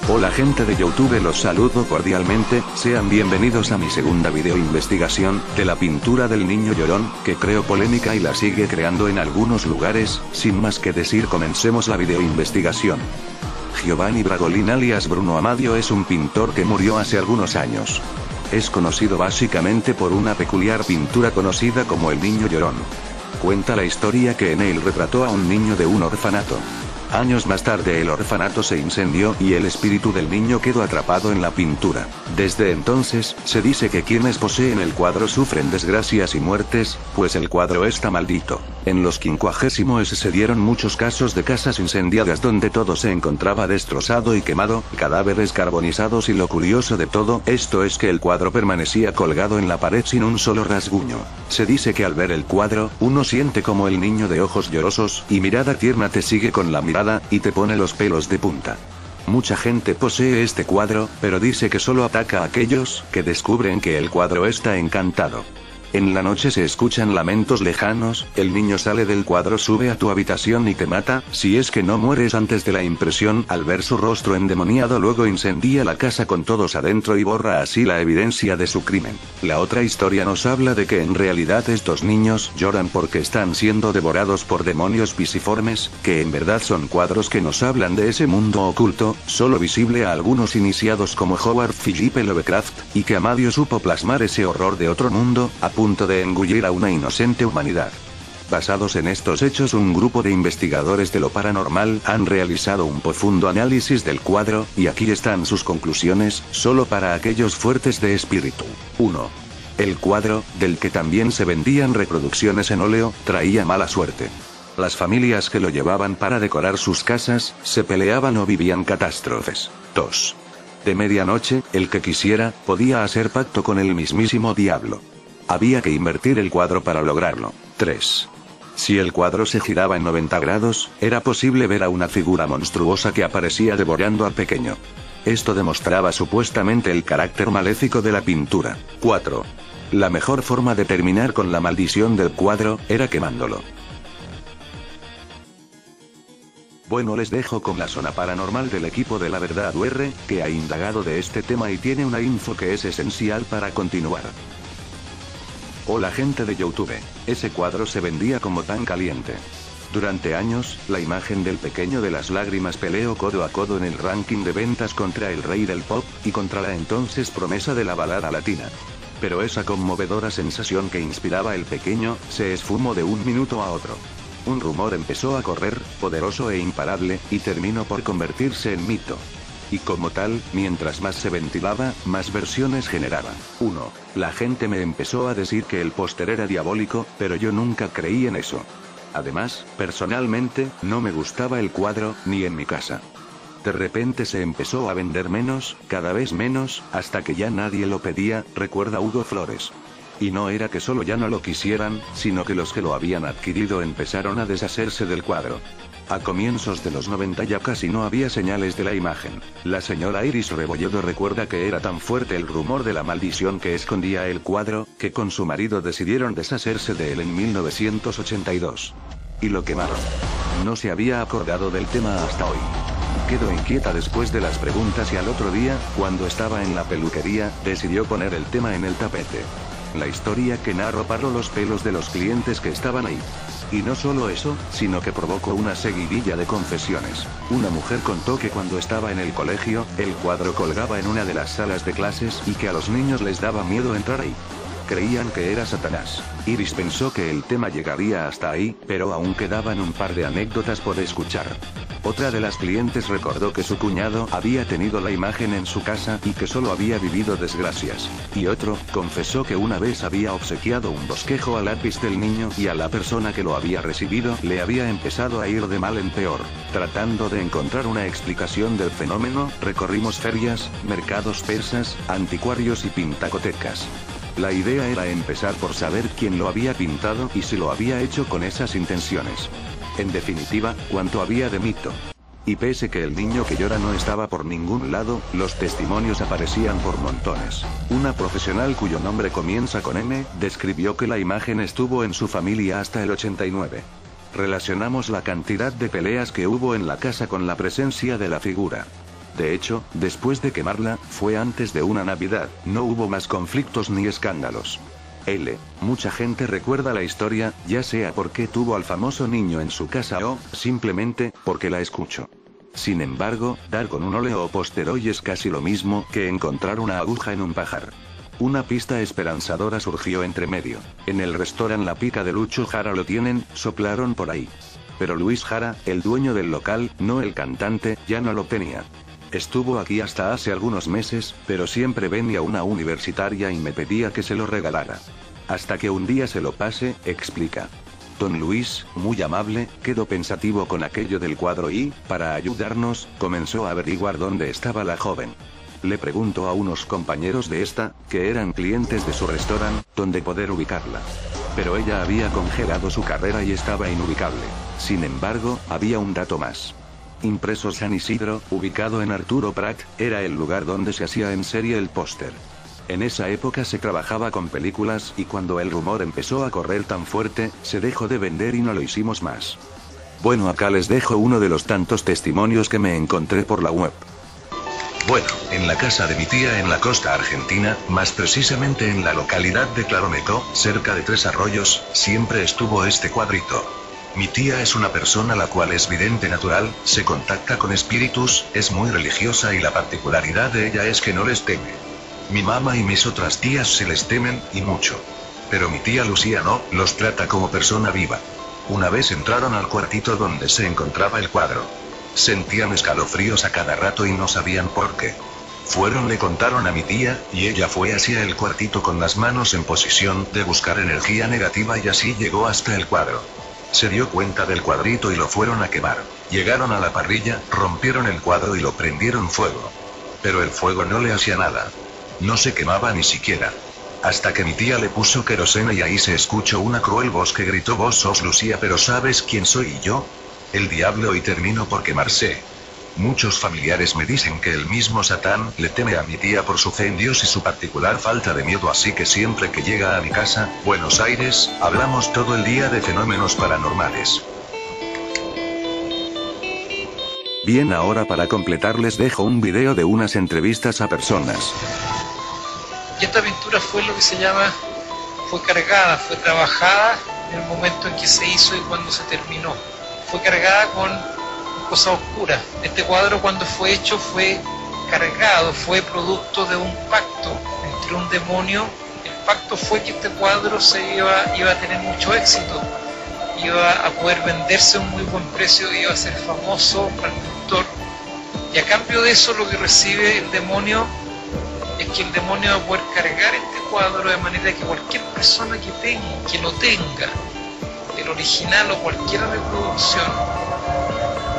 Hola gente de YouTube, los saludo cordialmente, sean bienvenidos a mi segunda video investigación, de la pintura del niño llorón, que creo polémica y la sigue creando en algunos lugares. Sin más que decir, comencemos la video investigación. Giovanni Bragolin alias Bruno Amadio es un pintor que murió hace algunos años. Es conocido básicamente por una peculiar pintura conocida como el niño llorón. Cuenta la historia que en él retrató a un niño de un orfanato. Años más tarde el orfanato se incendió y el espíritu del niño quedó atrapado en la pintura. Desde entonces, se dice que quienes poseen el cuadro sufren desgracias y muertes, pues el cuadro está maldito. En los 50 se dieron muchos casos de casas incendiadas donde todo se encontraba destrozado y quemado, cadáveres carbonizados, y lo curioso de todo esto es que el cuadro permanecía colgado en la pared sin un solo rasguño. Se dice que al ver el cuadro, uno siente como el niño de ojos llorosos y mirada tierna te sigue con la mirada y te pone los pelos de punta. Mucha gente posee este cuadro, pero dice que solo ataca a aquellos que descubren que el cuadro está encantado. En la noche se escuchan lamentos lejanos, el niño sale del cuadro, sube a tu habitación y te mata, si es que no mueres antes de la impresión. Al ver su rostro endemoniado, luego incendia la casa con todos adentro y borra así la evidencia de su crimen. La otra historia nos habla de que en realidad estos niños lloran porque están siendo devorados por demonios pisiformes, que en verdad son cuadros que nos hablan de ese mundo oculto, solo visible a algunos iniciados como Howard Philip Lovecraft, y que Amadio supo plasmar ese horror de otro mundo, a punto de engullir a una inocente humanidad. Basados en estos hechos, un grupo de investigadores de lo paranormal han realizado un profundo análisis del cuadro, y aquí están sus conclusiones, solo para aquellos fuertes de espíritu. 1. El cuadro, del que también se vendían reproducciones en óleo, traía mala suerte. Las familias que lo llevaban para decorar sus casas, se peleaban o vivían catástrofes. 2. De medianoche, el que quisiera, podía hacer pacto con el mismísimo diablo. Había que invertir el cuadro para lograrlo. 3. Si el cuadro se giraba en 90 grados, era posible ver a una figura monstruosa que aparecía devorando al pequeño. Esto demostraba supuestamente el carácter maléfico de la pintura. 4. La mejor forma de terminar con la maldición del cuadro, era quemándolo. Bueno, les dejo con la zona paranormal del equipo de La Verdad UR, que ha indagado de este tema y tiene una info que es esencial para continuar. Hola gente de YouTube, ese cuadro se vendía como pan caliente. Durante años, la imagen del pequeño de las lágrimas peleó codo a codo en el ranking de ventas contra el rey del pop, y contra la entonces promesa de la balada latina. Pero esa conmovedora sensación que inspiraba el pequeño, se esfumó de un minuto a otro. Un rumor empezó a correr, poderoso e imparable, y terminó por convertirse en mito. Y como tal, mientras más se ventilaba, más versiones generaba. 1. La gente me empezó a decir que el póster era diabólico, pero yo nunca creí en eso. Además, personalmente, no me gustaba el cuadro, ni en mi casa. De repente se empezó a vender menos, cada vez menos, hasta que ya nadie lo pedía, recuerda Hugo Flores. Y no era que solo ya no lo quisieran, sino que los que lo habían adquirido empezaron a deshacerse del cuadro. A comienzos de los 90 ya casi no había señales de la imagen. La señora Iris Rebolledo recuerda que era tan fuerte el rumor de la maldición que escondía el cuadro, que con su marido decidieron deshacerse de él en 1982. Y lo quemaron. No se había acordado del tema hasta hoy. Quedó inquieta después de las preguntas y al otro día, cuando estaba en la peluquería, decidió poner el tema en el tapete. La historia que narró paró los pelos de los clientes que estaban ahí. Y no solo eso, sino que provocó una seguidilla de confesiones. Una mujer contó que cuando estaba en el colegio, el cuadro colgaba en una de las salas de clases y que a los niños les daba miedo entrar ahí. Creían que era Satanás. Iris pensó que el tema llegaría hasta ahí, pero aún quedaban un par de anécdotas por escuchar. Otra de las clientes recordó que su cuñado había tenido la imagen en su casa y que solo había vivido desgracias. Y otro, confesó que una vez había obsequiado un bosquejo a lápiz del niño y a la persona que lo había recibido le había empezado a ir de mal en peor. Tratando de encontrar una explicación del fenómeno, recorrimos ferias, mercados persas, anticuarios y pintacotecas. La idea era empezar por saber quién lo había pintado y si lo había hecho con esas intenciones. En definitiva, cuánto había de mito. Y pese que el niño que llora no estaba por ningún lado, los testimonios aparecían por montones. Una profesional cuyo nombre comienza con M, describió que la imagen estuvo en su familia hasta el 89. Relacionamos la cantidad de peleas que hubo en la casa con la presencia de la figura. De hecho, después de quemarla, fue antes de una Navidad, no hubo más conflictos ni escándalos. Mucha gente recuerda la historia, ya sea porque tuvo al famoso niño en su casa o, simplemente, porque la escuchó. Sin embargo, dar con un óleo o póster hoy es casi lo mismo que encontrar una aguja en un pajar. Una pista esperanzadora surgió entre medio. En el restaurante La Pica de Lucho Jara lo tienen, soplaron por ahí. Pero Luis Jara, el dueño del local, no el cantante, ya no lo tenía. Estuvo aquí hasta hace algunos meses, pero siempre venía una universitaria y me pedía que se lo regalara. Hasta que un día se lo pase, explica. Don Luis, muy amable, quedó pensativo con aquello del cuadro y, para ayudarnos, comenzó a averiguar dónde estaba la joven. Le preguntó a unos compañeros de esta, que eran clientes de su restaurante, dónde poder ubicarla. Pero ella había congelado su carrera y estaba inubicable. Sin embargo, había un dato más. Impresos San Isidro, ubicado en Arturo Prat, era el lugar donde se hacía en serie el póster. En esa época se trabajaba con películas y cuando el rumor empezó a correr tan fuerte, se dejó de vender y no lo hicimos más. Bueno, acá les dejo uno de los tantos testimonios que me encontré por la web. Bueno, en la casa de mi tía en la costa argentina, más precisamente en la localidad de Claromeco, cerca de Tres Arroyos, siempre estuvo este cuadrito. Mi tía es una persona la cual es vidente natural, se contacta con espíritus, es muy religiosa y la particularidad de ella es que no les teme. Mi mamá y mis otras tías se les temen, y mucho. Pero mi tía Lucía no, los trata como persona viva. Una vez entraron al cuartito donde se encontraba el cuadro. Sentían escalofríos a cada rato y no sabían por qué. Le contaron a mi tía, y ella fue hacia el cuartito con las manos en posición de buscar energía negativa y así llegó hasta el cuadro. Se dio cuenta del cuadrito y lo fueron a quemar. Llegaron a la parrilla, rompieron el cuadro y lo prendieron fuego. Pero el fuego no le hacía nada. No se quemaba ni siquiera. Hasta que mi tía le puso queroseno y ahí se escuchó una cruel voz que gritó: vos sos Lucía, pero ¿sabes quién soy yo? El diablo, y terminó por quemarse. Muchos familiares me dicen que el mismo Satán le teme a mi tía por su fe en Dios y su particular falta de miedo, así que siempre que llega a mi casa, Buenos Aires, hablamos todo el día de fenómenos paranormales. Bien, ahora para completar les dejo un video de unas entrevistas a personas. Y esta pintura fue lo que se llama, fue cargada, fue trabajada en el momento en que se hizo y cuando se terminó. Fue cargada con cosas oscuras. Este cuadro, cuando fue hecho, fue cargado, fue producto de un pacto entre un demonio. El pacto fue que este cuadro iba a tener mucho éxito, iba a poder venderse a un muy buen precio, iba a ser famoso para el pintor, y a cambio de eso lo que recibe el demonio es que el demonio va a poder cargar este cuadro de manera que cualquier persona que lo tenga, el original o cualquier reproducción,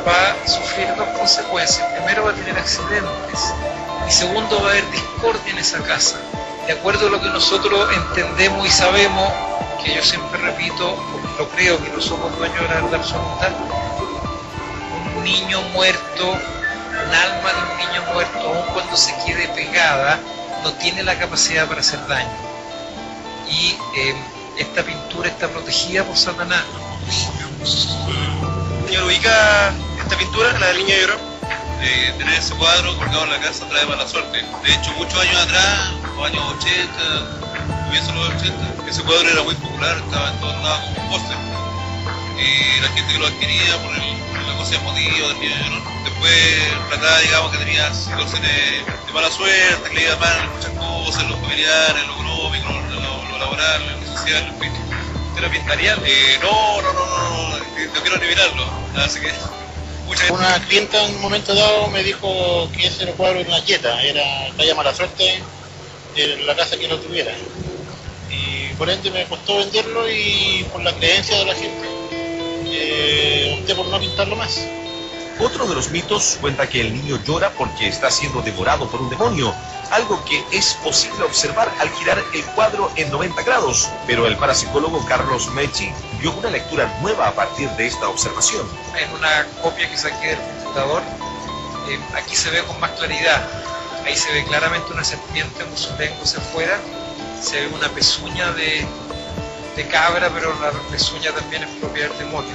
va a sufrir dos consecuencias. Primero, va a tener accidentes, y segundo, va a haber discordia en esa casa. De acuerdo a lo que nosotros entendemos y sabemos, que yo siempre repito, porque lo creo, que no somos dueños de la verdad absoluta, un niño muerto, un alma de un niño muerto, aun cuando se quede pegada, no tiene la capacidad para hacer daño. Y esta pintura está protegida por Satanás. Señor, ubica esta pintura, la del Niño Llorón. Tener ese cuadro colgado en la casa trae mala suerte. De hecho, muchos años atrás, los años 80, comienzo de los 80, ese cuadro era muy popular, estaba en todos lados como un póster. Y la gente que lo adquiría por la cosa emotiva del Niño Llorón. Después trataba, digamos, que tenía situaciones de mala suerte, que le iba mal en muchas cosas, en lo familiar, en lo económico, en lo laboral, en lo social, en fin. ¿Usted lo pintaría? No quiero nivelarlo, así que... Una clienta en un momento dado me dijo que ese era el cuadro en la Yeta, era talla mala suerte en la casa que lo tuviera. Y por ende me costó venderlo y por la creencia de la gente opté por no pintarlo más. Otro de los mitos cuenta que el niño llora porque está siendo devorado por un demonio, algo que es posible observar al girar el cuadro en 90 grados, pero el parapsicólogo Carlos Mechi dio una lectura nueva a partir de esta observación. En una copia que saqué del computador, aquí se ve con más claridad. Ahí se ve claramente una serpiente con su lengua hacia afuera, se ve una pezuña de cabra, pero la pezuña también es propia del demonio.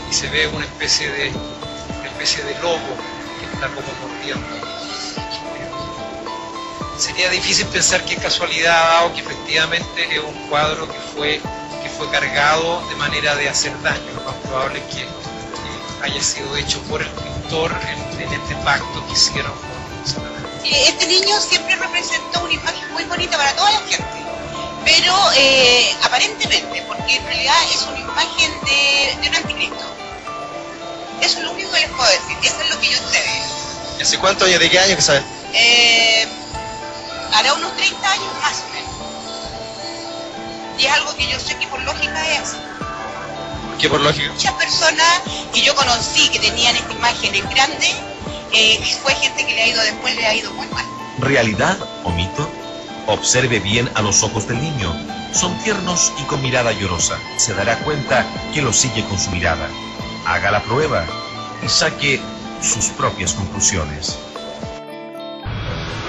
Y se ve una especie de lobo que está como mordiendo. Sería difícil pensar que casualidad ha dado que efectivamente es un cuadro que fue cargado de manera de hacer daño. Lo más probable es que haya sido hecho por el pintor en este pacto que hicieron con Satanás. Este niño siempre representó una imagen muy bonita para toda la gente, pero aparentemente, porque en realidad es una imagen de un anticristo. Eso es lo único que les puedo decir, eso es lo que yo sé de él. ¿Hace cuántos años, de qué año que sabes? Hará unos 30 años más o menos. Y es algo que yo sé que por lógica es así. ¿Qué por lógica? Muchas personas que yo conocí que tenían esta imagen en grande, fue gente que después le ha ido muy mal. ¿Realidad o mito? Observe bien a los ojos del niño. Son tiernos y con mirada llorosa. Se dará cuenta que lo sigue con su mirada. Haga la prueba y saque sus propias conclusiones.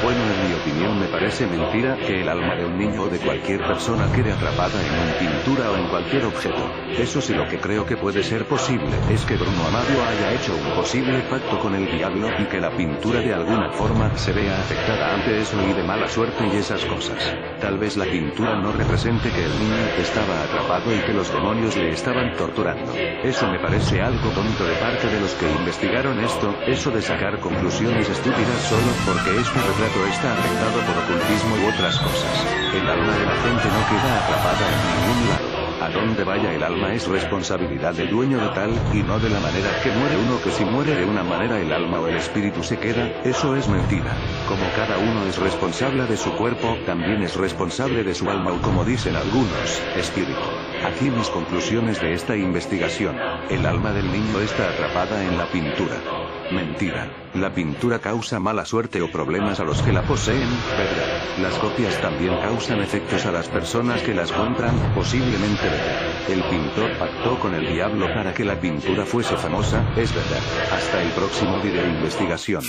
Bueno, en mi opinión me parece mentira que el alma de un niño o de cualquier persona quede atrapada en una pintura o en cualquier objeto. Eso sí, lo que creo que puede ser posible es que Bruno Amadio haya hecho un posible pacto con el diablo y que la pintura de alguna forma se vea afectada ante eso y de mala suerte y esas cosas. Tal vez la pintura no represente que el niño estaba atrapado y que los demonios le estaban torturando. Eso me parece algo tonto de parte de los que investigaron esto, eso de sacar conclusiones estúpidas solo porque este retrato está afectado por ocultismo u otras cosas. El alma de la gente no queda atrapada en ningún lado. A donde vaya el alma es responsabilidad del dueño de tal, y no de la manera que muere uno, que si muere de una manera el alma o el espíritu se queda. Eso es mentira. Como cada uno es responsable de su cuerpo, también es responsable de su alma, o como dicen algunos, espíritu. Aquí mis conclusiones de esta investigación. El alma del niño está atrapada en la pintura. Mentira. La pintura causa mala suerte o problemas a los que la poseen, ¿verdad? Las copias también causan efectos a las personas que las compran, posiblemente verdad. El pintor pactó con el diablo para que la pintura fuese famosa, es verdad. Hasta el próximo video de investigación.